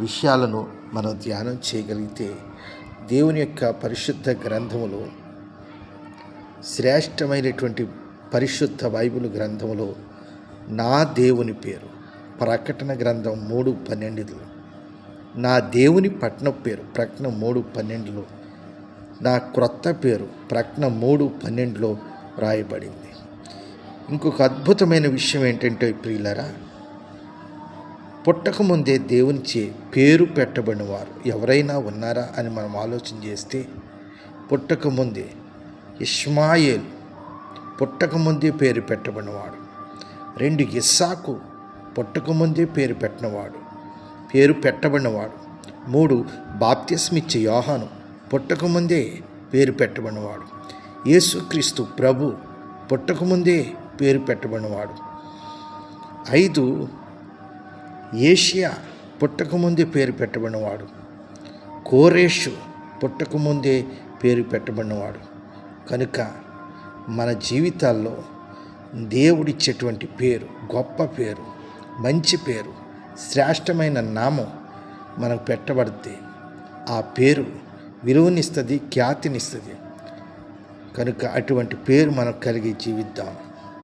విషయాలను మనం ధ్యానం చేయగలిగితే దేవుని యొక్క పరిశుద్ధ గ్రంథములో, శ్రేష్టమైనటువంటి పరిశుద్ధ బైబిల్ గ్రంథములో నా దేవుని పేరు, ప్రకటన గ్రంథం 3:12, నా దేవుని పట్టణం పేరు ప్రకటన 3:12, నా క్రొత్త పేరు ప్రకటన 3:12లో రాయబడింది. ఇంకొక అద్భుతమైన విషయం ఏంటంటే ప్రియులరా, పుట్టకముందే దేవునిచే పేరు పెట్టబడిన వారు ఎవరైనా ఉన్నారా అని మనం ఆలోచన చేస్తే, పుట్టకముందే ఇష్మాయేల్ పుట్టకముందే పేరు పెట్టబడినవాడు. 2 ఇస్సాకు పుట్టకముందే పేరు పెట్టబడినవాడు. 3 బాప్తిస్మిచ్చే యోహాను పుట్టకముందే పేరు పెట్టబడినవాడు. యేసుక్రీస్తు ప్రభు పుట్టకముందే పేరు పెట్టబడినవాడు. 5 ఏషియా పుట్టకముందే పేరు పెట్టబడినవాడు. కోరేషు పుట్టకముందే పేరు పెట్టబడినవాడు. కనుక మన జీవితాల్లో దేవుడిచ్చేటువంటి పేరు, గొప్ప పేరు, మంచి పేరు, శ్రేష్టమైన నామం మనకు పెట్టబడితే ఆ పేరు విలువనిస్తుంది, ఖ్యాతినిస్తుంది. కనుక అటువంటి పేరు మనకు కలిగి జీవిద్దాం.